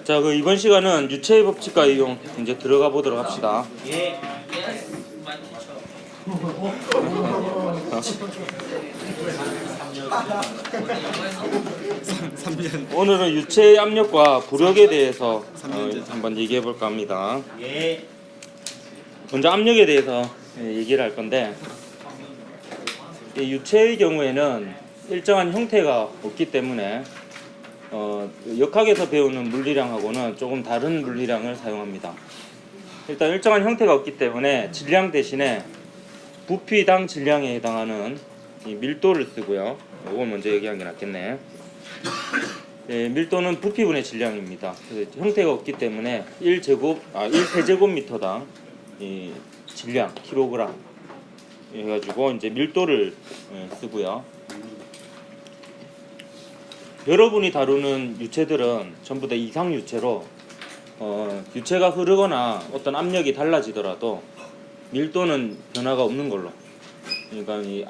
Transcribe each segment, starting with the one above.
자, 그 이번 시간은 유체의 법칙과 이용 이제 들어가 보도록 합시다. 예. 오늘은 유체의 압력과 부력에 대해서 한번 얘기해 볼까 합니다. 예. 먼저 압력에 대해서 얘기를 할 건데, 이 유체의 경우에는 일정한 형태가 없기 때문에 역학에서 배우는 물리량하고는 조금 다른 물리량을 사용합니다. 일단 일정한 형태가 없기 때문에 질량 대신에 부피당 질량에 해당하는 이 밀도를 쓰고요. 이걸 먼저 얘기하는 게 낫겠네. 네, 밀도는 부피분의 질량입니다. 형태가 없기 때문에 1세제곱미터당 이 질량 킬로그램 해가지고 이제 밀도를 쓰고요. 여러분이 다루는 유체들은 전부 다 이상유체로 유체가 흐르거나 어떤 압력이 달라지더라도 밀도는 변화가 없는 걸로. 그러니까 이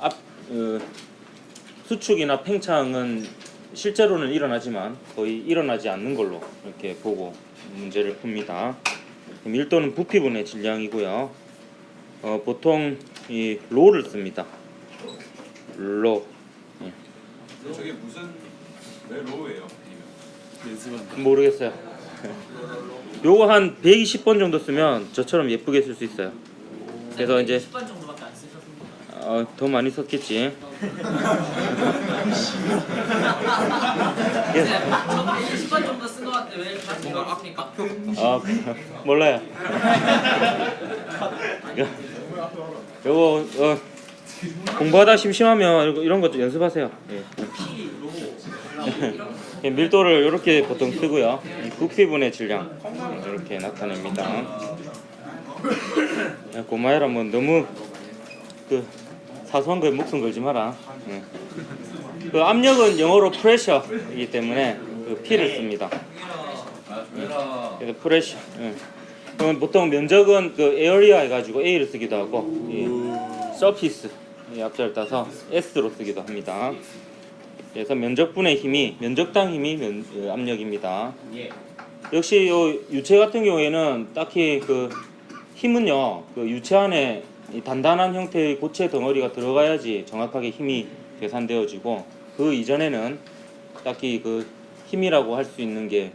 수축이나 팽창은 실제로는 일어나지만 거의 일어나지 않는 걸로 이렇게 보고 문제를 풉니다. 밀도는 부피분의 질량이고요. 보통 이 로를 씁니다. 로. 저게 왜 로우예요? 모르겠어요. 요거 한 120번 정도 쓰면 저처럼 예쁘게 쓸 수 있어요. 그래서 이제 10번 정도밖에 안 쓰셨습니다. 더 많이 썼겠지. 저도 10번 정도 쓴 것 같은데 왜 다시 읽었습니까? 몰라요. 요거 공부하다 심심하면 이런 것 좀 연습하세요. 예. 밀도를 이렇게 보통 쓰고요. 부피분의 질량 이렇게 나타냅니다. 고마해라 뭐 너무 그 사소한 거에 목숨 걸지 마라. 그 압력은 영어로 프레셔이기 때문에 그 P를 씁니다. 그래서 프레셔. 그럼 보통 면적은 그 에어리아 해가지고 A를 쓰기도 하고 서피스 앞자를 따서 S로 쓰기도 합니다. 그래서 면적분의 힘이 면적당 힘이 압력입니다. 역시 요 유체 같은 경우에는 딱히 그 힘은요 그 유체 안에 이 단단한 형태의 고체 덩어리가 들어가야지 정확하게 힘이 계산되어지고 그 이전에는 딱히 그 힘이라고 할 수 있는 게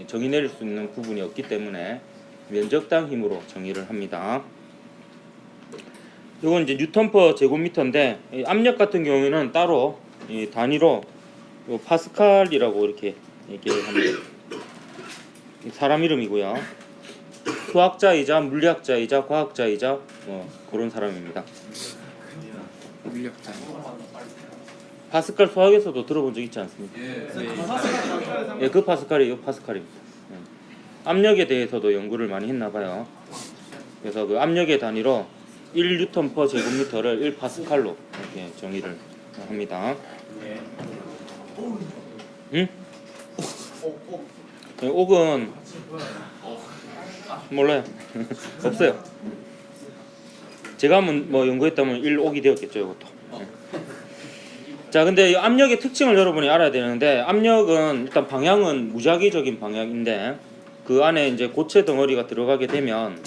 정의 내릴 수 있는 부분이 없기 때문에 면적당 힘으로 정의를 합니다. 이건 이제 뉴턴 퍼 제곱미터인데 압력 같은 경우에는 따로 이 단위로 요 파스칼이라고 이렇게 얘기를 합니다. 사람 이름이고요. 수학자이자 물리학자이자 과학자이자 그런 사람입니다. 물리학자. 파스칼 수학에서도 들어본 적 있지 않습니까? 예, 그 파스칼이에요. 파스칼입니다. 압력에 대해서도 연구를 많이 했나 봐요. 그래서 그 압력의 단위로 1뉴턴 퍼 제곱미터를 1파스칼로 이렇게 정의를 합니다. 응? 옥은 몰라요. 없어요. 제가 한번 뭐 연구했다면 1옥이 되었겠죠, 이것도. 자, 근데 이 압력의 특징을 여러분이 알아야 되는데, 압력은 일단 방향은 무작위적인 방향인데 그 안에 이제 고체 덩어리가 들어가게 되면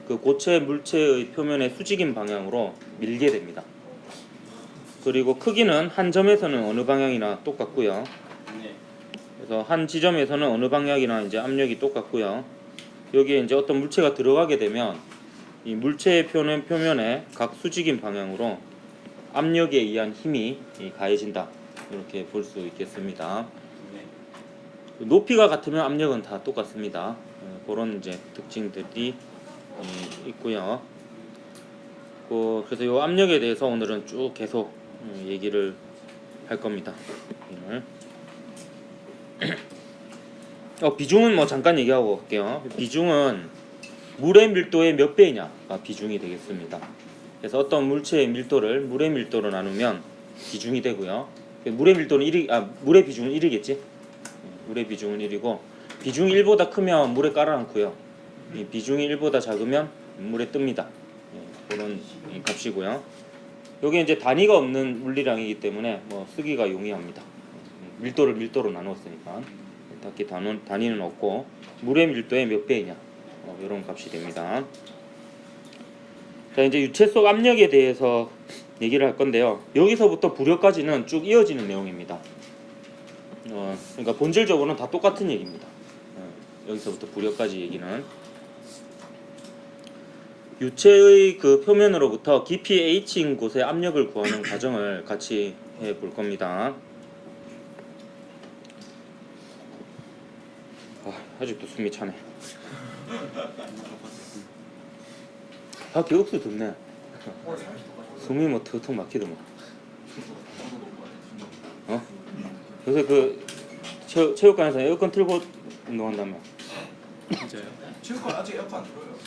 그 고체 물체의 표면의 수직인 방향으로 밀게 됩니다. 그리고 크기는 한 점에서는 어느 방향이나 똑같고요. 그래서 한 지점에서는 어느 방향이나 이제 압력이 똑같고요. 여기에 이제 어떤 물체가 들어가게 되면 이 물체의 표면에 각 수직인 방향으로 압력에 의한 힘이 가해진다. 이렇게 볼 수 있겠습니다. 높이가 같으면 압력은 다 똑같습니다. 그런 이제 특징들이 있고요. 그래서 이 압력에 대해서 오늘은 쭉 계속 얘기를 할 겁니다. 비중은 뭐 잠깐 얘기하고 갈게요. 비중은 물의 밀도의 몇 배이냐가 비중이 되겠습니다. 그래서 어떤 물체의 밀도를 물의 밀도로 나누면 비중이 되고요. 물의 밀도는 물의 비중은 1이겠지? 물의 비중은 1이고 비중이 1보다 크면 물에 깔아앉고요. 이 비중이 1보다 작으면 물에 뜹니다. 그런 값이고요. 여기 이제 단위가 없는 물리량이기 때문에 뭐 쓰기가 용이합니다. 밀도로 나누었으니까. 딱히 단위는 없고 물의 밀도의 몇 배이냐 이런 값이 됩니다. 자, 이제 유체 속 압력에 대해서 얘기를 할 건데요. 여기서부터 부력까지는 쭉 이어지는 내용입니다. 그러니까 본질적으로는 다 똑같은 얘기입니다. 여기서부터 부력까지 얘기는 유체의 그 표면으로부터 깊이 H인 곳의 압력을 구하는 과정을 같이 해볼 겁니다. 아직도 숨이 차네. 밖에 옥수 덥네. 숨이 뭐 턱턱 막히더만. 요새 그 체육관에서 에어컨 틀고 운동한다며. 진짜요? 체육관 아직 에어컨 안 틀어요.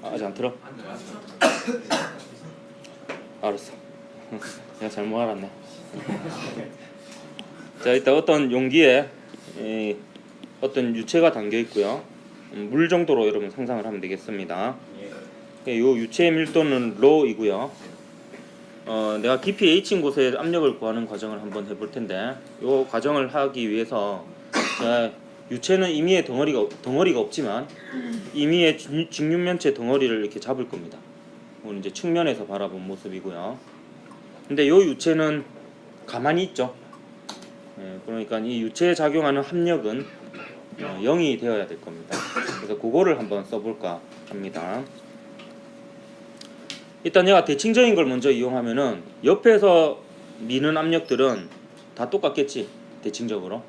아직 안 틀어? 네. 알았어. 내가 잘못 알았네. 자, 일단 어떤 용기에 어떤 유체가 담겨 있고요. 물 정도로 여러분 상상을 하면 되겠습니다. 이 유체의 밀도는 로이고요. 내가 깊이 H인 곳에 압력을 구하는 과정을 한번 해볼 텐데, 이 과정을 하기 위해서 유체는 임의의 덩어리가 없지만 임의의 직육면체 덩어리를 이렇게 잡을 겁니다. 오늘 이제 측면에서 바라본 모습이고요. 근데 이 유체는 가만히 있죠. 그러니까 이 유체에 작용하는 합력은 0이 되어야 될 겁니다. 그래서 그거를 한번 써볼까 합니다. 일단 내가 대칭적인 걸 먼저 이용하면은 옆에서 미는 압력들은 다 똑같겠지. 대칭적으로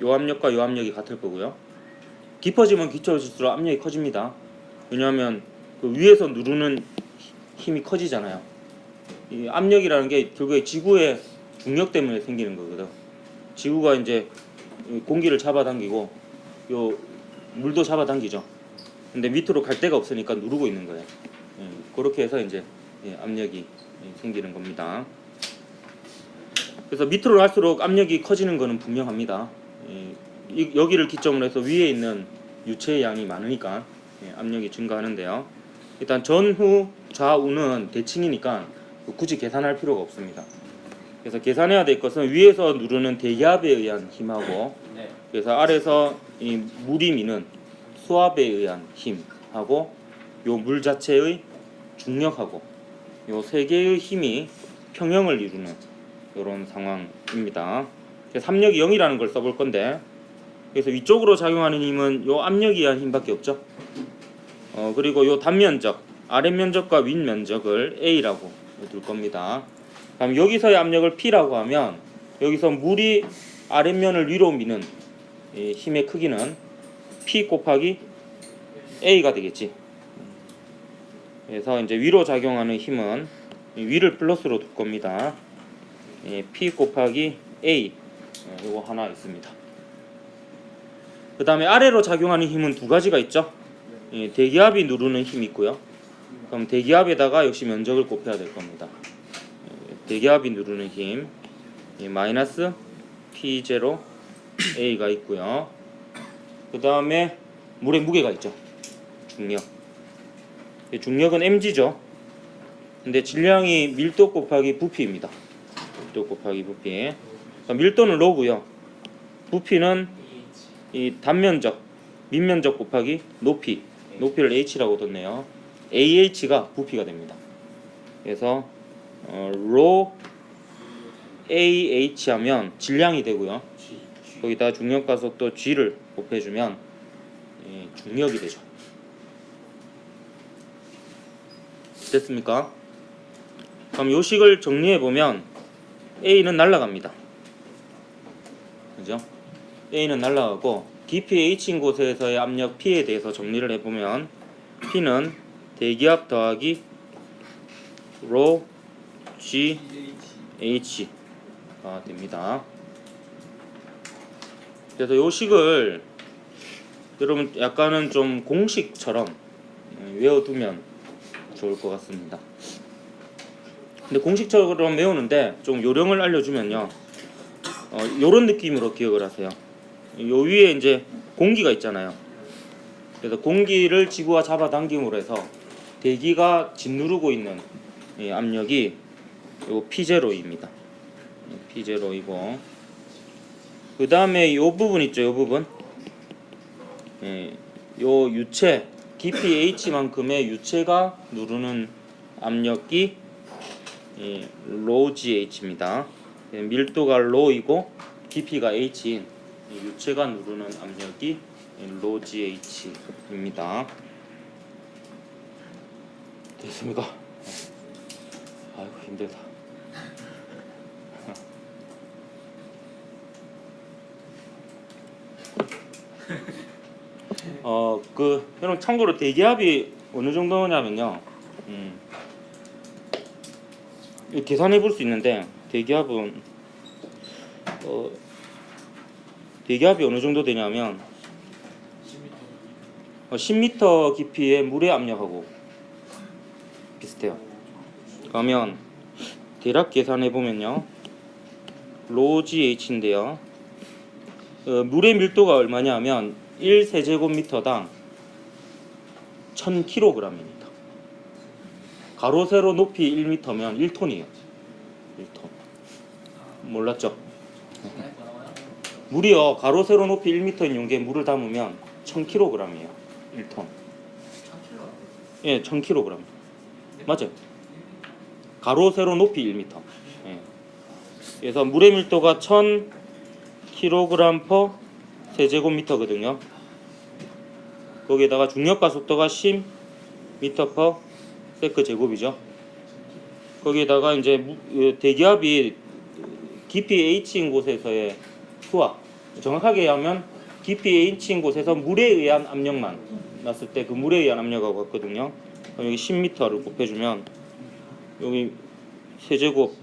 요 압력과 요 압력이 같을 거고요. 깊어지면 깊어질수록 압력이 커집니다. 왜냐하면 그 위에서 누르는 힘이 커지잖아요. 이 압력이라는 게 결국에 지구의 중력 때문에 생기는 거거든. 지구가 이제 공기를 잡아당기고 요 물도 잡아당기죠. 근데 밑으로 갈 데가 없으니까 누르고 있는 거예요. 그렇게 해서 이제 압력이 생기는 겁니다. 그래서 밑으로 갈수록 압력이 커지는 것은 분명합니다. 여기를 기점으로 해서 위에 있는 유체의 양이 많으니까 압력이 증가하는데요. 일단 전후 좌우는 대칭이니까 굳이 계산할 필요가 없습니다. 그래서 계산해야 될 것은 위에서 누르는 대기압에 의한 힘하고 그래서 아래에서 이 물이 미는 수압에 의한 힘하고 요 물 자체의 중력하고 요 세 개의 힘이 평형을 이루는 이런 상황입니다. 그래서 압력이 0이라는 걸 써볼 건데, 그래서 위쪽으로 작용하는 힘은 요 압력에 의한 힘밖에 없죠. 그리고 요 단면적, 아랫면적과 윗면적을 A라고 둘 겁니다. 그럼 여기서의 압력을 P라고 하면 여기서 물이 아랫면을 위로 미는 이 힘의 크기는 P 곱하기 A가 되겠지. 그래서 이제 위로 작용하는 힘은 위를 플러스로 둘 겁니다. P 곱하기 A 이거 하나 있습니다. 그 다음에 아래로 작용하는 힘은 두 가지가 있죠. 대기압이 누르는 힘이 있고요. 그럼 대기압에다가 역시 면적을 곱해야 될 겁니다. 대기압이 누르는 힘 마이너스 P0 A가 있고요. 그 다음에 물의 무게가 있죠. 중력. 중력은 mg죠. 근데 질량이 밀도 곱하기 부피입니다. 밀도 곱하기 부피. 밀도는 로고요. 부피는 이 단면적, 밑면적 곱하기 높이를 h라고 뒀네요. ah가 부피가 됩니다. 그래서 로 ah 하면 질량이 되고요. 거기다 중력 가속도 g를 곱해주면 중력이 되죠. 됐습니까? 그럼 요 식을 정리해 보면 A는 날아갑니다. 그죠? A는 날아가고 깊이 H인 곳에서의 압력 P에 대해서 정리를 해보면 P는 대기압 더하기 로 G H가 됩니다. 그래서 요 식을 여러분 약간은 좀 공식처럼 외워두면 좋을 것 같습니다. 근데 공식처럼 외우는데 좀 요령을 알려주면요, 요런 느낌으로 기억을 하세요. 요 위에 이제 공기가 있잖아요. 그래서 공기를 지구가 잡아당김으로 해서 대기가 짓누르고 있는 이 압력이 요 P0입니다. P0이고 그 다음에 요 부분 있죠, 요 부분. 예, 요 유체 깊이 H만큼의 유체가 누르는 압력이 로우 GH입니다. 예, 밀도가 로이고 깊이가 H인 유체가 누르는 압력이 로우 GH입니다. 됐습니까? 아이고 힘들다. 여러분 참고로 대기압이 어느 정도냐면요. 이거 계산해 볼 수 있는데 대기압은 대기압이 어느 정도 되냐면 10m 깊이의 물의 압력하고 비슷해요. 그러면 대략 계산해 보면요. 로우 GH인데요. 물의 밀도가 얼마냐면 1세제곱미터당 1000kg입니다. 가로 세로 높이 1m면 1톤이에요. 1톤. 몰랐죠? 물이요. 가로 세로 높이 1m인 용기에 물을 담으면 1000kg이에요. 1톤. 예, 1000kg. 맞아요. 가로 세로 높이 1m. 예. 그래서 물의 밀도가 1000kg per 세제곱미터거든요. 거기에다가 중력과 속도가 10m per 세크 제곱이죠. 거기에다가 이제 대기압이 깊이 H인 곳에서의 수압, 정확하게 하면 깊이 H인 곳에서 물에 의한 압력만 났을 때 그 물에 의한 압력하고 같거든요. 그럼 여기 10m를 곱해주면 여기 세제곱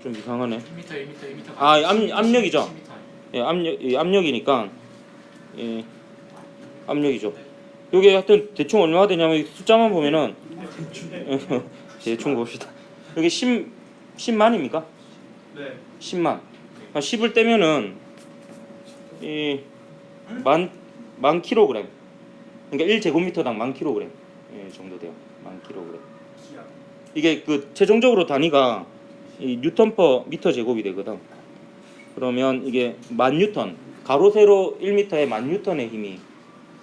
좀 이상하네. 1m. 아, 압력이죠. 예, 압력이니까 예, 압력이죠. 여기 하여튼 대충 얼마가 되냐면 숫자만 보면은 대충 봅시다. 여기 10만입니까? 네. 10만. 10을 떼면은 만 킬로그램. 그러니까 1제곱미터당 만 킬로그램 정도 돼요. 만 킬로그램. 이게 그 최종적으로 단위가 이 뉴턴 퍼 미터 제곱이 되거든. 그러면 이게 만 뉴턴, 가로 세로 1m에 만 뉴턴의 힘이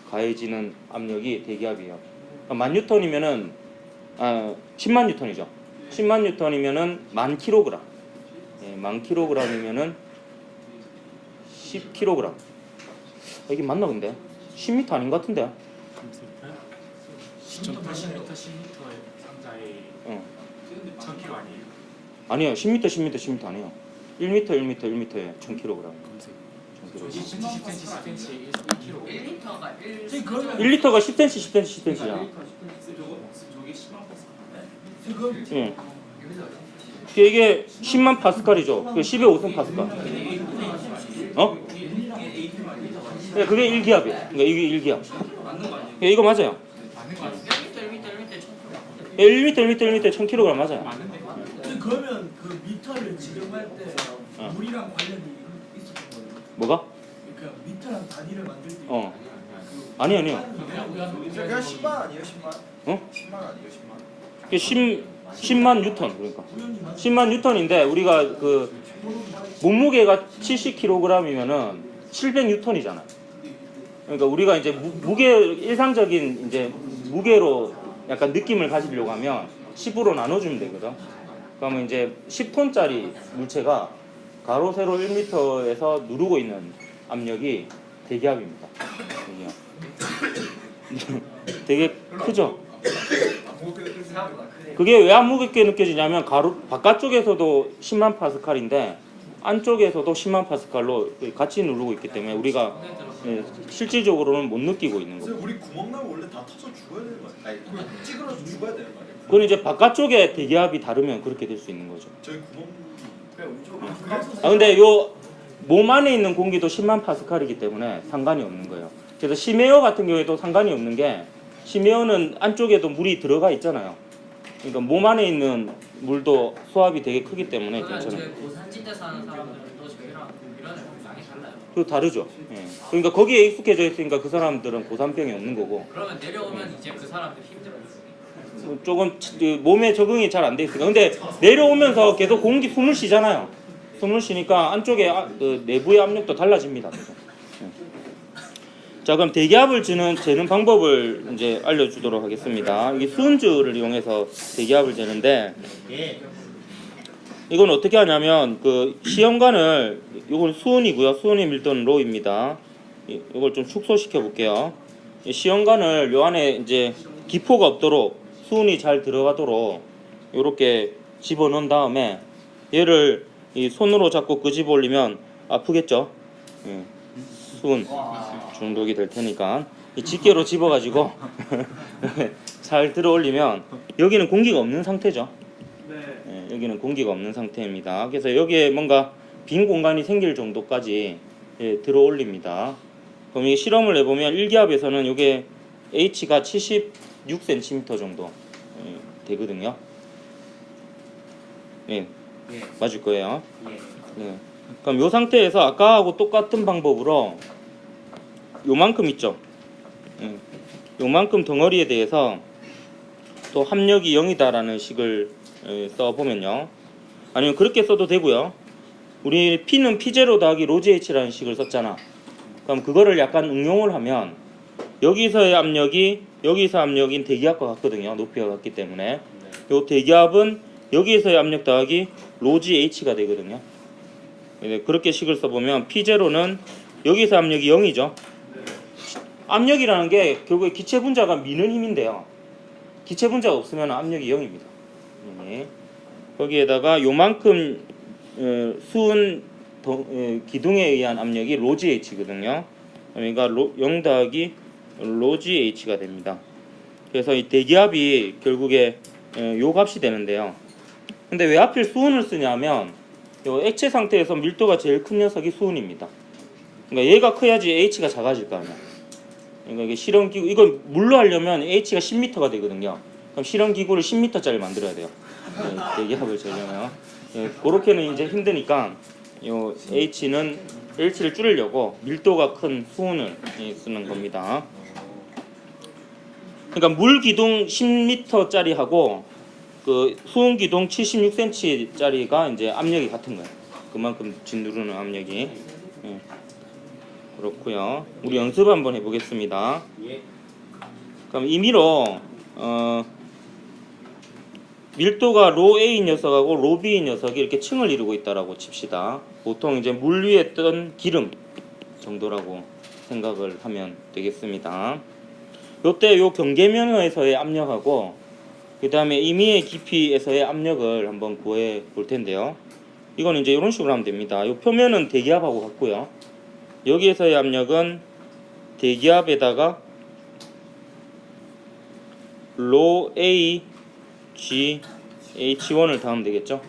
가해지는 압력이 대기압이에요. 그러니까 만 뉴턴이면은 10만 뉴턴이죠. 10만 뉴턴이면은 만 킬로그램. 예, 만 킬로그램이면은 10kg. 이게 맞나 근데? 10m 아닌 것 같은데? 10m 상자에 1000kg 아니에요? 아니요. 10m 아니에요. 1m에 1000kg. 1000kg. 10cm 10cm 1kg 1리터가 1리터가 10cm잖아. 저게 10만 파스칼인데? 지금 예. 이게 10만 파스칼이죠. 그게 10의 5승 파스칼. 어? 네, 그게 1기압이에요. 그러니까 이게 1기압. 예, 이거 맞아요. 맞는 거 아니에요? 1리터 1000kg 맞아요. 맞는데? 그러면 그 미터를 지정할 때 물이랑 관련이 있었던 거예요. 뭐가? 그러니까 미터랑 단위를 만들 때 아니요. 그냥 10만 아니에요? 10만? 어? 10만 아니에요? 10만? 그게 10만 뉴턴 그러니까. 10만 뉴턴인데 우리가 그 몸무게가 70kg이면은 700뉴턴이잖아. 그러니까 우리가 이제 무게 일상적인 이제 무게로 약간 느낌을 가지려고 하면 10으로 나눠주면 되거든. 그러면 이제 10톤짜리 물체가 가로 세로 1m에서 누르고 있는 압력이 대기압입니다. 대기압. 되게 크죠. 그게 왜 안 무겁게 느껴지냐면 바깥쪽에서도 10만 파스칼인데 안쪽에서도 10만 파스칼로 같이 누르고 있기 때문에 우리가 실질적으로는 못 느끼고 있는 거고. 우리 구멍 나면 원래 다 터져 죽어야 되는 거 아니에요? 아니 찌그러져 죽어야 되는 거 아니에요? 그건 이제 바깥쪽에 대기압이 다르면 그렇게 될 수 있는 거죠. 저희 구멍 근데 요 몸 안에 있는 공기도 10만 파스칼이기 때문에 상관이 없는 거예요. 그래서 심에어 같은 경우에도 상관이 없는 게 심에어는 안쪽에도 물이 들어가 있잖아요. 그러니까 몸 안에 있는 물도 수압이 되게 크기 때문에 괜찮아요. 고산지대 사는 사람들은 또 저희랑 이런 양이 달라요. 그 다르죠. 예. 그러니까 거기에 익숙해져 있으니까 그 사람들은 고산병이 없는 거고. 그러면 내려오면 이제 그 사람들 힘들어요. 조금 몸에 적응이 잘 안 돼 있으니까. 근데 내려오면서 계속 공기 숨을 쉬잖아요. 숨을 쉬니까 안쪽에 그 내부의 압력도 달라집니다. 자, 그럼 대기압을 재는 방법을 이제 알려주도록 하겠습니다. 이게 수은주를 이용해서 대기압을 재는데, 이건 어떻게 하냐면 그 시험관을, 이건 수은이고요. 수은의 밀도는 로입니다. 이걸 좀 축소시켜 볼게요. 이 시험관을 요 안에 이제 기포가 없도록 수은이 잘 들어가도록 이렇게 집어넣은 다음에 얘를 이 손으로 잡고 끄집어 올리면 아프겠죠? 예. 수은 중독이 될 테니까 이 집게로 집어가지고 잘 들어 올리면 여기는 공기가 없는 상태죠. 예, 여기는 공기가 없는 상태입니다. 그래서 여기에 뭔가 빈 공간이 생길 정도까지 들어 올립니다. 그럼 이 실험을 해보면 1기압에서는 이게 H가 76cm 정도 되거든요. 예, 맞을 거예요. 네. 그럼 이 상태에서 아까하고 똑같은 방법으로 요만큼 있죠. 요만큼 덩어리에 대해서 또 합력이 0이다라는 식을 써보면요. 아니면 그렇게 써도 되고요. 우리 P는 P0 더하기 로지 H라는 식을 썼잖아. 그럼 그거를 약간 응용을 하면 여기서의 압력이 여기서 압력인 대기압과 같거든요. 높이가 같기 때문에 요 대기압은 여기서의 압력 더하기 로지 H가 되거든요. 그렇게 식을 써보면 P0는 여기서 압력이 0이죠. 압력이라는 게 결국에 기체 분자가 미는 힘인데요. 기체 분자가 없으면 압력이 0입니다. 거기에다가 요만큼 수은 기둥에 의한 압력이 로지 H거든요. 그러니까 0 더하기 로지 H가 됩니다. 그래서 이 대기압이 결국에 요 값이 되는데요. 근데 왜 하필 수은을 쓰냐면 요 액체 상태에서 밀도가 제일 큰 녀석이 수은입니다. 그러니까 얘가 커야지 H가 작아질 거 아니야. 그러니까 이게 실험기구, 이걸 물로 하려면 H가 10m가 되거든요. 그럼 실험기구를 10m짜리 만들어야 돼요. 대기압을 재려면. 그렇게는 이제 힘드니까 요 H는 H를 줄이려고 밀도가 큰 수은을 쓰는 겁니다. 그러니까 물 기둥 10m짜리하고 그 수은 기둥 76cm짜리가 이제 압력이 같은 거예요. 그만큼 짓누르는 압력이. 그렇고요. 우리 연습 한번 해보겠습니다. 그럼 임의로 밀도가 로 A인 녀석하고 로 B인 녀석이 이렇게 층을 이루고 있다라고 칩시다. 보통 이제 물 위에 뜬 기름 정도라고 생각을 하면 되겠습니다. 요때 요 경계면에서의 압력하고 그 다음에 임의의 깊이에서의 압력을 한번 구해 볼 텐데요. 이건 이제 이런 식으로 하면 됩니다. 요 표면은 대기압하고 같고요. 여기에서의 압력은 대기압에다가 로 A G H1을 더하면 되겠죠.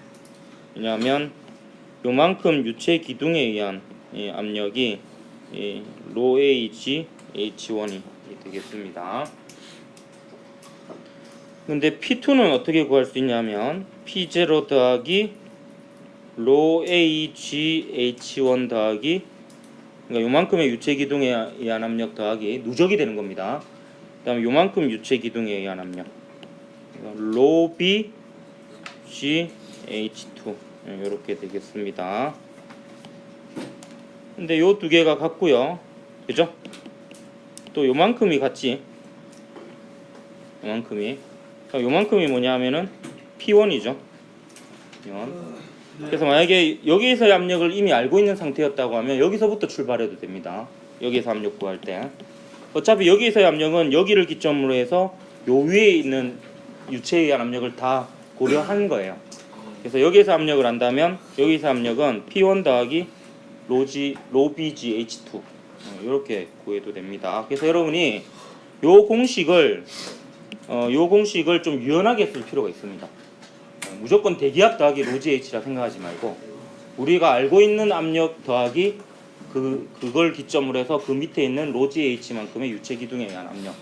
왜냐하면 요만큼 유체 기둥에 의한 이 압력이 로 A G H1이 되겠습니다. 근데 P2는 어떻게 구할 수 있냐면 P0 더하기 로 A G H1 더하기, 그러니까 요만큼의 유체 기둥에 의한 압력 더하기 누적이 되는 겁니다. 그 다음에 요만큼 유체 기둥에 의한 압력 로 B G H2 이렇게 되겠습니다. 근데 요 두 개가 같고요. 그죠? 또 요만큼이 같지. 요만큼이 뭐냐 하면은 P1이죠. 그래서 만약에 여기에서의 압력을 이미 알고 있는 상태였다고 하면 여기서부터 출발해도 됩니다. 여기에서 압력 구할 때. 어차피 여기에서의 압력은 여기를 기점으로 해서 요 위에 있는 유체에 의한 압력을 다 고려한 거예요. 그래서 여기에서 압력을 안다면 여기서 압력은 P1 더하기 로 BG H2 이렇게 구해도 됩니다. 그래서 여러분이 요 공식을 좀 유연하게 쓸 필요가 있습니다. 무조건 대기압 더하기 로지 H라 생각하지 말고 우리가 알고 있는 압력 더하기 그걸 기점으로 해서 그 밑에 있는 로지 H만큼의 유체 기둥에 의한 압력,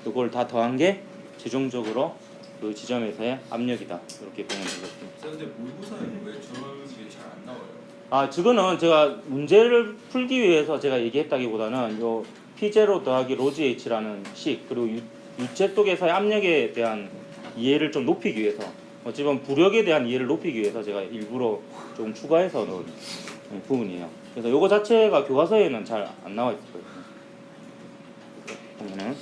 그걸 다 더한 게 최종적으로 그 지점에서의 압력이다. 이렇게 보면 되겠습니다. 근데 모의고사는 왜 저게 잘 안 나와요? 저거는 제가 문제를 풀기 위해서 제가 얘기했다기보다는 요 P0 더하기 로지 H라는 식, 그리고 유체 속에서의 압력에 대한 이해를 좀 높이기 위해서 어찌보면 부력에 대한 이해를 높이기 위해서 제가 일부러 조금 추가해서 넣은 부분이에요. 그래서 요거 자체가 교과서에는 잘 안 나와 있을 거예요. 보면은.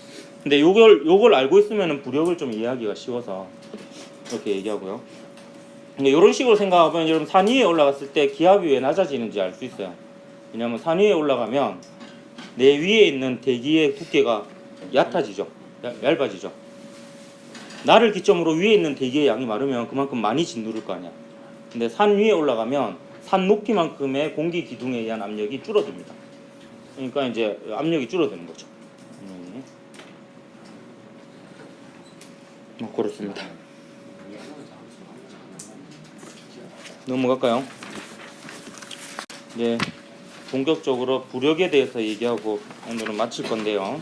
근데 요걸 알고 있으면은 부력을 좀 이해하기가 쉬워서 이렇게 얘기하고요. 근데 이런 식으로 생각하면 여러분 산 위에 올라갔을 때 기압이 왜 낮아지는지 알 수 있어요. 왜냐하면 산 위에 올라가면 내 위에 있는 대기의 두께가 얕아지죠. 얇아지죠. 나를 기점으로 위에 있는 대기의 양이 많으면 그만큼 많이 짓누를 거 아니야. 근데 산 위에 올라가면 산 높이만큼의 공기 기둥에 의한 압력이 줄어듭니다. 그러니까 이제 압력이 줄어드는 거죠. 뭐 그렇습니다. 넘어갈까요? 네, 본격적으로 부력에 대해서 얘기하고 오늘은 마칠 건데요.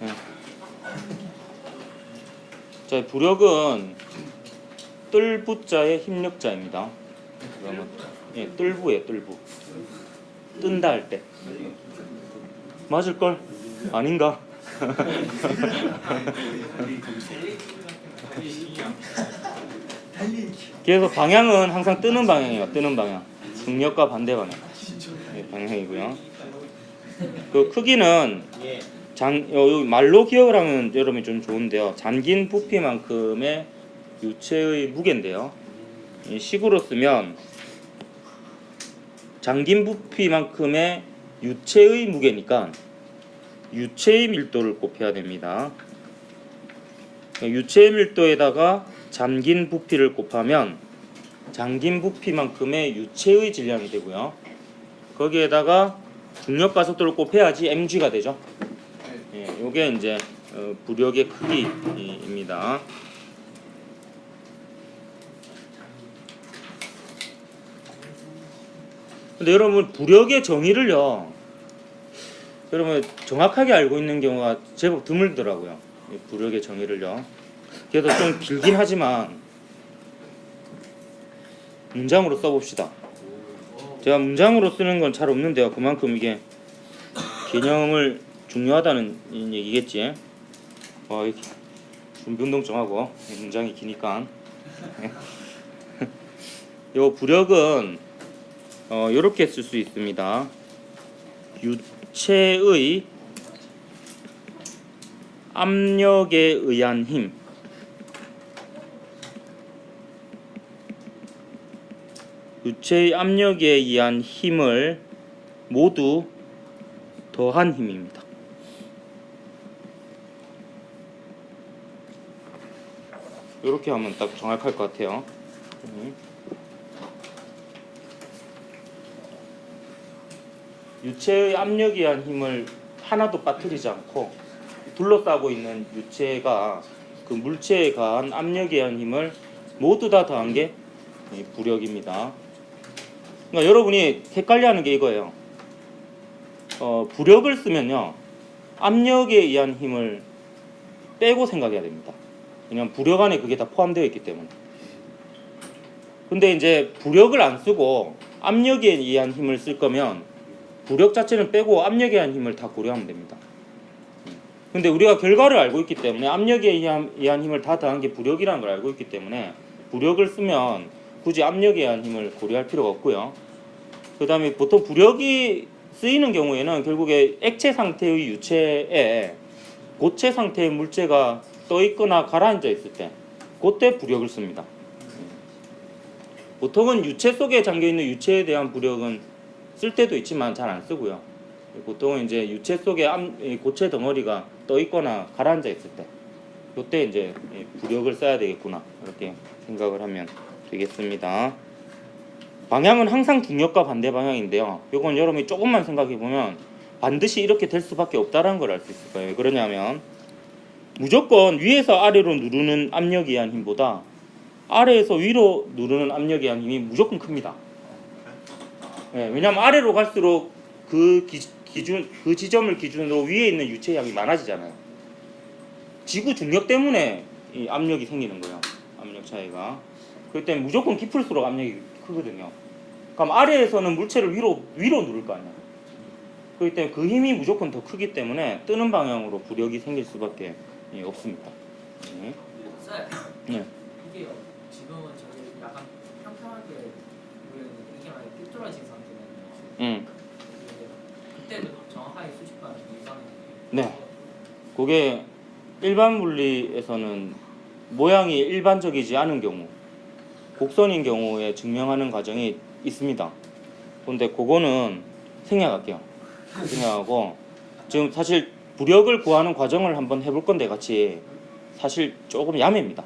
네. 자, 부력은 뜰부자의 힘력자입니다. 그러면 예, 뜰부예요, 뜰부. 뜬다 할 때. 맞을 걸? 아닌가? 그래서 방향은 항상 뜨는 방향이에요. 뜨는 방향. 중력과 반대 방향. 네, 방향이고요. 그 크기는 여기 말로 기억을 하면 여러분이 좀 좋은데요. 잠긴 부피만큼의 유체의 무게인데요. 이 식으로 쓰면 잠긴 부피만큼의 유체의 무게니까 유체의 밀도를 곱해야 됩니다. 유체의 밀도에다가 잠긴 부피를 곱하면 잠긴 부피만큼의 유체의 질량이 되고요. 거기에다가 중력과 속도를 곱해야지 mg가 되죠. 예, 요게 이제 부력의 크기입니다. 근데 여러분 부력의 정의를요, 여러분 정확하게 알고 있는 경우가 제법 드물더라고요. 부력의 정의를요. 그래서 좀 길긴 하지만 문장으로 써봅시다. 제가 문장으로 쓰는 건 잘 없는데요. 그만큼 이게 개념을 중요하다는 얘기겠지. 이렇게 준비 운동 좀 하고 문장이 기니까. 요 부력은 이렇게 쓸 수 있습니다. 유체의 압력에 의한 힘. 유체의 압력에 의한 힘을 모두 더한 힘입니다. 이렇게 하면 딱 정확할 것 같아요. 유체의 압력에 의한 힘을 하나도 빠뜨리지 않고 둘러싸고 있는 유체가 그 물체에 가한 압력에 의한 힘을 모두 다 더한 게 부력입니다. 그러니까 여러분이 헷갈려하는 게 이거예요. 부력을 쓰면요, 압력에 의한 힘을 빼고 생각해야 됩니다. 왜냐면 부력 안에 그게 다 포함되어 있기 때문에. 근데 이제 부력을 안 쓰고 압력에 의한 힘을 쓸 거면 부력 자체는 빼고 압력에 의한 힘을 다 고려하면 됩니다. 근데 우리가 결과를 알고 있기 때문에 압력에 의한 힘을 다 더한 게 부력이라는 걸 알고 있기 때문에 부력을 쓰면 굳이 압력에 의한 힘을 고려할 필요가 없고요. 그 다음에 보통 부력이 쓰이는 경우에는 결국에 액체 상태의 유체에 고체 상태의 물체가 떠 있거나 가라앉아 있을 때 그때 부력을 씁니다. 보통은 유체 속에 잠겨 있는 유체에 대한 부력은 쓸 때도 있지만 잘 안 쓰고요. 보통은 이제 유체 속에 고체 덩어리가 떠 있거나 가라앉아 있을 때 그때 이제 부력을 써야 되겠구나, 이렇게 생각을 하면 되겠습니다. 방향은 항상 중력과 반대 방향인데요. 이건 여러분이 조금만 생각해 보면 반드시 이렇게 될 수밖에 없다는 걸 알 수 있을 거예요. 왜 그러냐면 무조건 위에서 아래로 누르는 압력에 의한 힘보다 아래에서 위로 누르는 압력에 의한 힘이 무조건 큽니다. 네, 왜냐하면 아래로 갈수록 그 지점을 기준으로 위에 있는 유체의 양이 많아지잖아요. 지구 중력 때문에 이 압력이 생기는 거예요. 압력 차이가. 그렇기 때문에 무조건 깊을수록 압력이 크거든요. 그럼 아래에서는 물체를 위로 누를 거 아니야. 그렇기 때문에 그 힘이 무조건 더 크기 때문에 뜨는 방향으로 부력이 생길 수밖에 없습니다. 네. 쌤, 네. 이게요. 지금은 저기 약간 평평하게 보였는데 이게 만약 삐뚤어진 상태면 그때도 정확하게 수직과는 이상해요. 네. 그게 일반 물리에서는 모양이 일반적이지 않은 경우, 곡선인 경우에 증명하는 과정이 있습니다. 근데 그거는 생략할게요. 생략하고 지금 사실 부력을 구하는 과정을 한번 해볼 건데 같이 사실 조금 야매입니다.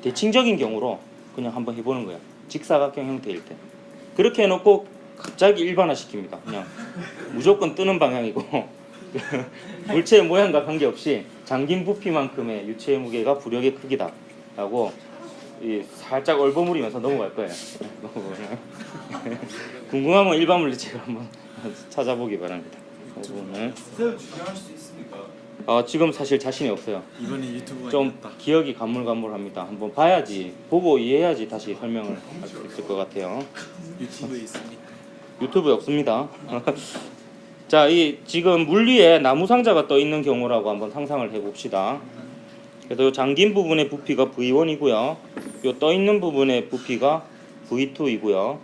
대칭적인 경우로 그냥 한번 해보는 거예요. 직사각형 형태일 때. 그렇게 해놓고 갑자기 일반화시킵니다. 그냥 무조건 뜨는 방향이고 물체의 모양과 관계없이 잠긴 부피만큼의 유체의 무게가 부력의 크기다 라고 살짝 얼버무리면서 넘어갈 거예요. 궁금하면 일반 물리책을 한번 찾아보기 바랍니다. 그거는 쌤 주장할 수 있습니까? 지금 사실 자신이 없어요. 이번에 유튜브가 좀 기억이 가물가물합니다. 한번 봐야지, 보고 이해해야지 다시 설명을 할 수 있을 것 같아요. 유튜브에 있습니까? 유튜브에 없습니다. 자, 이 지금 물 위에 나무 상자가 떠 있는 경우라고 한번 상상을 해봅시다. 그래서 요 잠긴 부분의 부피가 V1이고요. 요 떠 있는 부분의 부피가 V2이고요.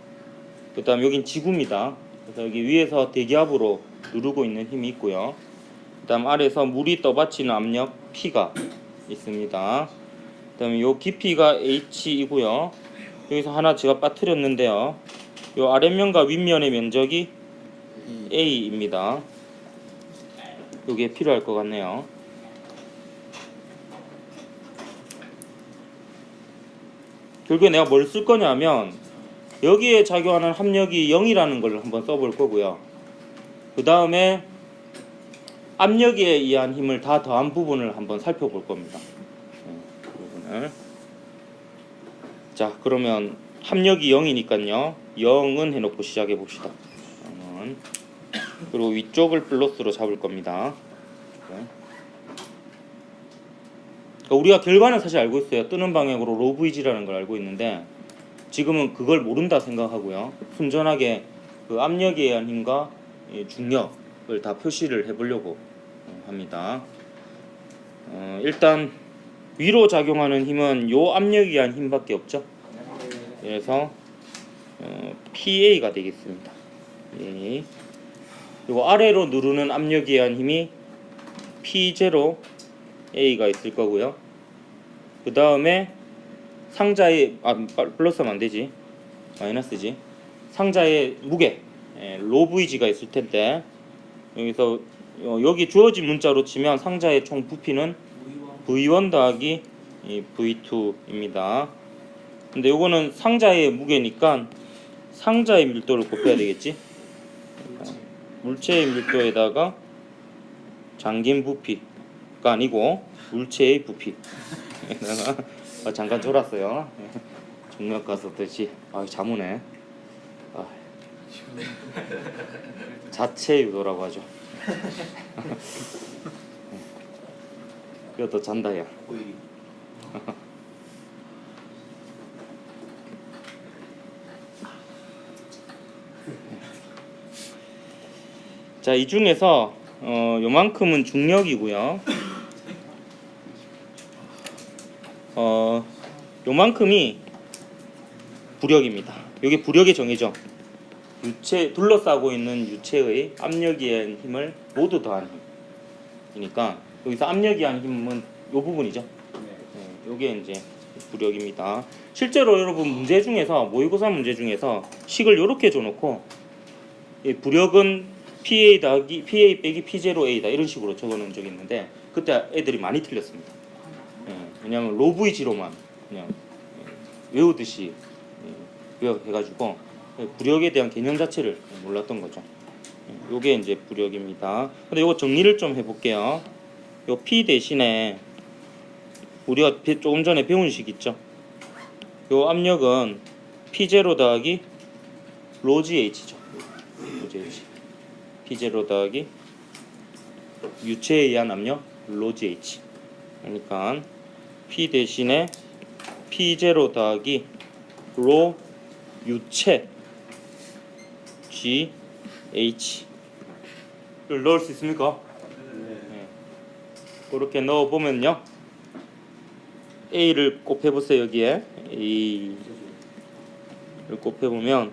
그다음 여긴 지구입니다. 그래서 여기 위에서 대기압으로 누르고 있는 힘이 있고요. 그다음 아래에서 물이 떠받치는 압력 P가 있습니다. 그다음에 요 깊이가 H이고요. 여기서 하나 제가 빠뜨렸는데요. 요 아랫면과 윗면의 면적이 A입니다. 요게 필요할 것 같네요. 결국에 내가 뭘 쓸 거냐면 여기에 작용하는 합력이 0이라는 걸 한번 써볼 거고요. 그 다음에 압력에 의한 힘을 다 더한 부분을 한번 살펴볼 겁니다. 그 부분을. 자, 그러면 합력이 0이니까요. 0은 해놓고 시작해 봅시다. 0은. 그리고 위쪽을 플러스로 잡을 겁니다. 그러니까 우리가 결과는 사실 알고 있어요. 뜨는 방향으로 로 Vg라는 걸 알고 있는데 지금은 그걸 모른다 생각하고요. 순전하게 그 압력에 의한 힘과 중력을 다 표시를 해보려고 합니다. 일단 위로 작용하는 힘은 요 압력에 의한 힘밖에 없죠. 그래서 PA가 되겠습니다. 예. 그리고 아래로 누르는 압력에 의한 힘이 P0A가 있을 거고요. 그 다음에 상자의 플러스하면 안 되지, 마이너스지. 상자의 무게 로 Vg가 있을 텐데 여기서 여기 주어진 문자로 치면 상자의 총 부피는 V1 더하기 V2입니다. 근데 요거는 상자의 무게니까 상자의 밀도를 곱해야 되겠지. 물체의 밀도에다가 잠긴 부피가 아니고 물체의 부피. 잠깐 졸았어요. 정력 가서 듯이 잠오네. 자체 유도라고 하죠. 그것도 잔다야. 자, 이 중에서 요만큼은 중력이고요. 요만큼이 부력입니다. 이게 부력의 정의죠. 유체 둘러싸고 있는 유체의 압력에 의한 힘을 모두 더한 힘이니까 여기서 압력에 의한 힘은 요 부분이죠. 요게 이제 부력입니다. 실제로 여러분 문제 중에서 모의고사 문제 중에서 식을 요렇게 줘놓고 이 부력은 PA 빼기 P0A다 이런 식으로 적어놓은 적이 있는데 그때 애들이 많이 틀렸습니다. 왜냐하면 로 Vg로만 그냥 외우듯이 해가지고 부력에 대한 개념 자체를 몰랐던 거죠. 요게 이제 부력입니다. 근데 요거 정리를 좀 해볼게요. 요 P 대신에 우리가 조금 전에 배운 식 있죠. 요 압력은 P0 더하기 로 GH죠. 로 GH. P0 더하기 유체에 의한 압력 로 GH. 그러니까 P 대신에 P0 더하기 로 유체 GH를 넣을 수 있습니까? 네. 그렇게 넣어 보면요. A를 곱해 보세요. 여기에 A를 곱해 보면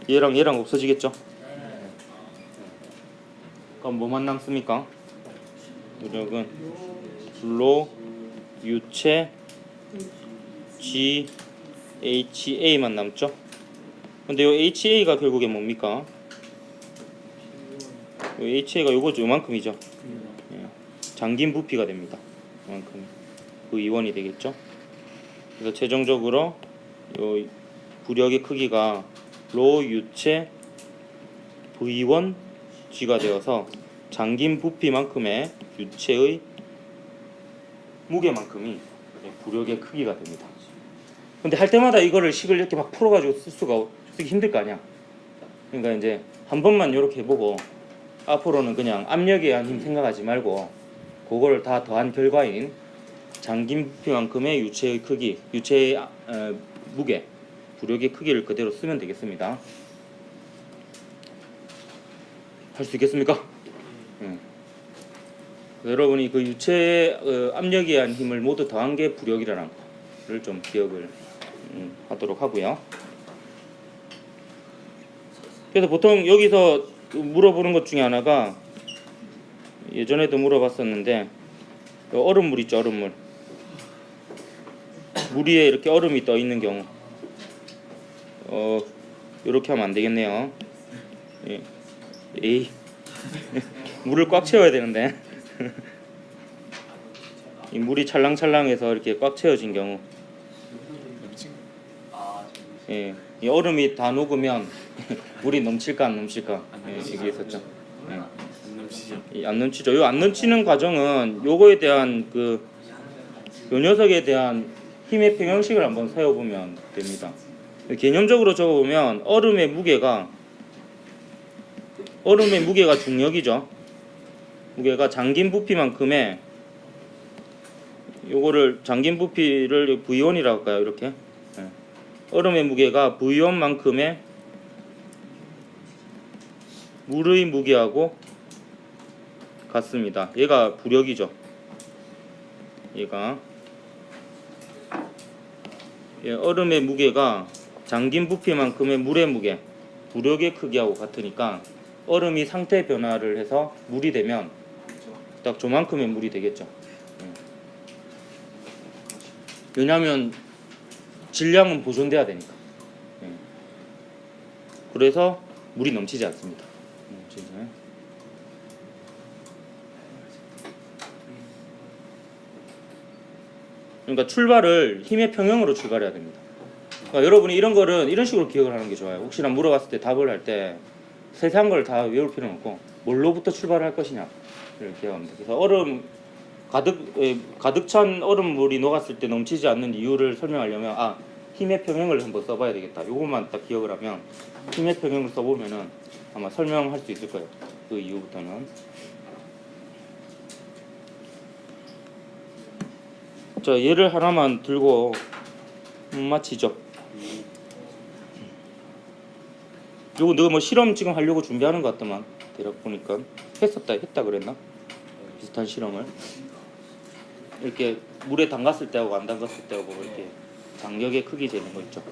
얘랑 얘랑 없어지겠죠? 그럼 뭐만 남습니까? 무력은 로 유체 G HA만 남죠. 근데 요 HA가 결국에 뭡니까? 요 HA가 요거죠. 요만큼이죠. 예. 잠긴 부피가 됩니다. 요만큼. 그 이원이 되겠죠. 그래서 최종적으로 요 부력의 크기가 로 유체 V1 G가 되어서 잠긴 부피만큼의 유체의 무게만큼이 부력의 크기가 됩니다. 근데 할 때마다 이거를 식을 이렇게 막 풀어가지고 쓰기 힘들 거 아니야. 그러니까 이제 한 번만 이렇게 해보고 앞으로는 그냥 압력에 대한 힘 생각하지 말고 그거를 다 더한 결과인 잠긴 부피만큼의 유체의 크기, 유체의 무게, 부력의 크기를 그대로 쓰면 되겠습니다. 할 수 있겠습니까? 여러분이 그 유체의 압력에 의한 힘을 모두 더한 게 부력이라는 거를 좀 기억을 하도록 하고요. 그래서 보통 여기서 물어보는 것 중에 하나가 예전에도 물어봤었는데 얼음물 있죠, 얼음물. 물 위에 이렇게 얼음이 떠 있는 경우 이렇게 하면 안 되겠네요. 예. 에이 물을 꽉 채워야 되는데 이 물이 찰랑찰랑해서 이렇게 꽉 채워진 경우 예, 이 얼음이 다 녹으면 물이 넘칠까 안 넘칠까 예, 얘기했었죠. 예. 안 넘치죠. 요 안 넘치는 과정은 요거에 대한 요 녀석에 대한 힘의 평형식을 한번 세워보면 됩니다. 개념적으로 적어보면 얼음의 무게가 중력이죠. 무게가 잠긴 부피만큼의 요거를 잠긴 부피를 V1이라고 할까요? 이렇게 얼음의 무게가 V1만큼의 물의 무게하고 같습니다. 얘가 부력이죠. 얘가 얼음의 무게가 잠긴 부피만큼의 물의 무게, 부력의 크기하고 같으니까 얼음이 상태 변화를 해서 물이 되면 딱 저만큼의 물이 되겠죠. 왜냐하면 질량은 보존돼야 되니까. 그래서 물이 넘치지 않습니다. 그러니까 출발을 힘의 평형으로 출발해야 됩니다. 그러니까 여러분이 이런 거는 이런 식으로 기억을 하는 게 좋아요. 혹시나 물어봤을 때 답을 할 때 세세한 걸 다 외울 필요는 없고 뭘로부터 출발할 것이냐를 기억합니다. 그래서 얼음 가득 찬 얼음물이 녹았을 때 넘치지 않는 이유를 설명하려면 힘의 평형을 한번 써봐야 되겠다. 요것만 딱 기억을 하면 힘의 평형을 써보면은 아마 설명할 수 있을 거예요. 그 이후부터는. 자, 얘를 하나만 들고 마치죠. 요거 너 뭐 실험 지금 하려고 준비하는 것 같더만. 대략 보니까 했다 그랬나? 비슷한 실험을 이렇게 물에 담갔을 때하고 안 담갔을 때하고 이렇게 장력의 크기 재는 거 있죠.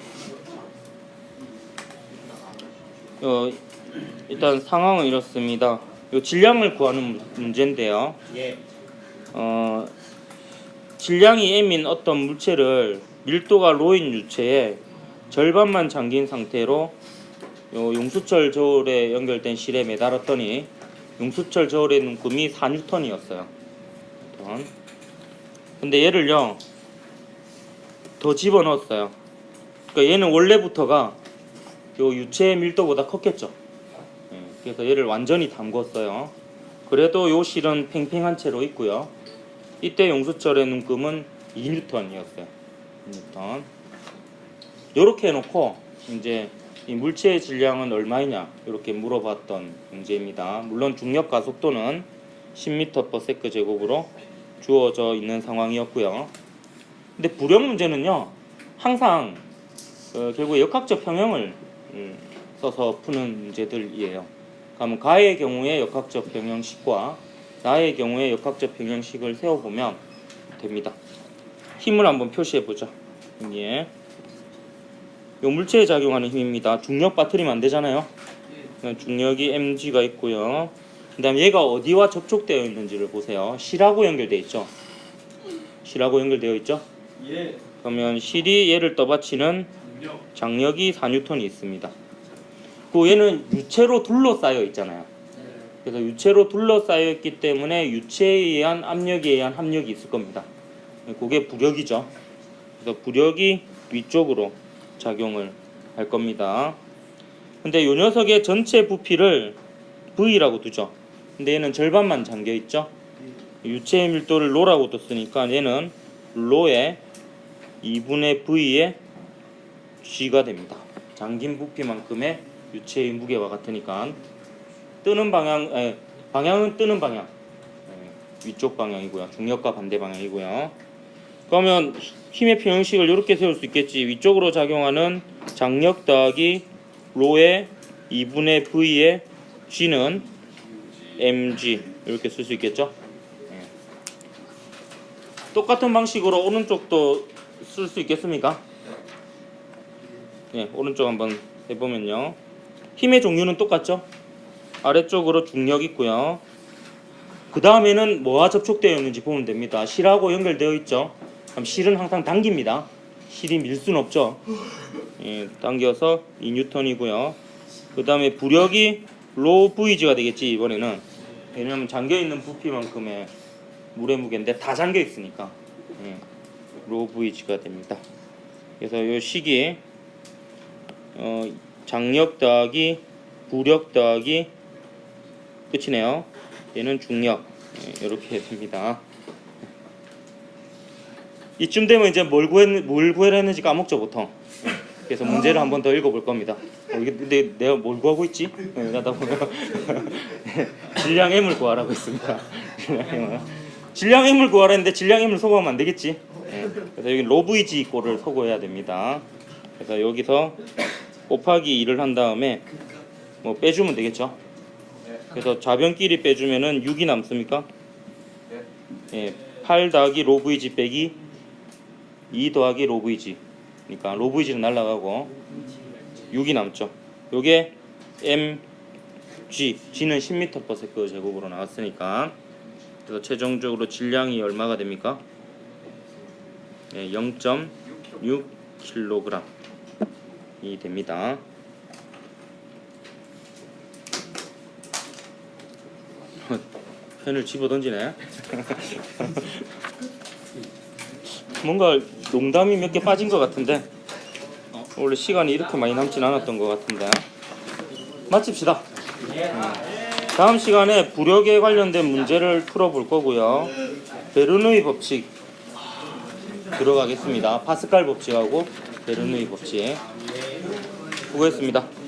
일단 상황은 이렇습니다. 요 질량을 구하는 문제인데요. 질량이 M인 어떤 물체를 밀도가 로인 유체에 절반만 잠긴 상태로 요 용수철 저울에 연결된 실에 매달았더니 용수철 저울의 눈금이 4N이었어요. 근데 얘를요 더 집어넣었어요. 그러니까 얘는 원래부터가 요 유체의 밀도보다 컸겠죠. 그래서 얘를 완전히 담궜어요. 그래도 요 실은 팽팽한 채로 있고요. 이때 용수철의 눈금은 2N이었어요. 2N. 요렇게 해놓고 이제 이 물체의 질량은 얼마이냐 이렇게 물어봤던 문제입니다. 물론 중력 가속도는 10m/s 제곱으로 주어져 있는 상황이었고요. 근데 부력 문제는요 항상 결국 역학적 평형을 써서 푸는 문제들이에요. 그러면 가의 경우에 역학적 평형식과 나의 경우에 역학적 평형식을 세워보면 됩니다. 힘을 한번 표시해보죠. 여기에 요 물체에 작용하는 힘입니다. 중력 빠뜨리면 안 되잖아요. 중력이 mg가 있고요. 그 다음 얘가 어디와 접촉되어 있는지를 보세요. 실하고 연결되어 있죠. 실하고 연결되어 있죠. 예. 그러면 실이 얘를 떠받치는 장력이 4N이 있습니다. 그 얘는 유체로 둘러싸여 있잖아요. 그래서 유체로 둘러싸여 있기 때문에 유체에 의한 압력에 의한 합력이 있을 겁니다. 그게 부력이죠. 그래서 부력이 위쪽으로 작용을 할 겁니다. 근데 이 녀석의 전체 부피를 V라고 두죠. 근데 얘는 절반만 잠겨 있죠. 유체의 밀도를 로라고 뒀으니까 얘는 로의 2분의 V의 G가 됩니다. 잠긴 부피만큼의 유체의 무게와 같으니까 뜨는 방향은 뜨는 방향, 위쪽 방향이고요. 중력과 반대 방향이고요. 그러면 힘의 평형식을 이렇게 세울 수 있겠지. 위쪽으로 작용하는 장력 더하기 로의 2분의 V의 G는 mg 이렇게 쓸 수 있겠죠. 똑같은 방식으로 오른쪽도 쓸 수 있겠습니까? 오른쪽 한번 해보면요. 힘의 종류는 똑같죠. 아래쪽으로 중력 있고요. 그 다음에는 뭐와 접촉되어 있는지 보면 됩니다. 실하고 연결되어 있죠. 그럼 실은 항상 당깁니다. 실이 밀 수는 없죠. 당겨서 2N이고요. 그 다음에 부력이 로 Vg가 되겠지. 이번에는 왜냐하면 잠겨있는 부피만큼의 물의 무게인데 다 잠겨있으니까 로 Vg가 됩니다. 그래서 이 식이 장력 더하기 부력 더하기 끝이네요. 얘는 중력. 이렇게 됩니다. 이쯤 되면 이제 뭘 구해야 했는지 까먹죠 보통. 그래서 문제를 한번 더 읽어볼 겁니다. 근데 내가 뭘 구하고 있지? 하다 보면 질량 m을 구하라고 했습니다. 질량 m을 구하라 했는데 질량 m을 소거하면 안 되겠지. 그래서 여기 로 Vg 꼴을 소거해야 됩니다. 그래서 여기서 곱하기 2를 한 다음에 뭐 빼주면 되겠죠. 그래서 좌변끼리 빼주면은 6이 남습니까? 8 더하기 로 Vg 빼기 2 더하기 로 Vg. 그러니까 로 Vg는 날라가고 6이 남죠. 요게 mg, g는 10m/s 제곱으로 나왔으니까 그래서 최종적으로 질량이 얼마가 됩니까? 0.6kg이 됩니다. 펜을 집어 던지네. 뭔가 농담이 몇 개 빠진 것 같은데 원래 시간이 이렇게 많이 남진 않았던 것 같은데 마칩시다. 다음 시간에 부력에 관련된 문제를 풀어볼 거고요. 베르누이 법칙 들어가겠습니다. 파스칼 법칙하고 베르누이 법칙. 수고했습니다.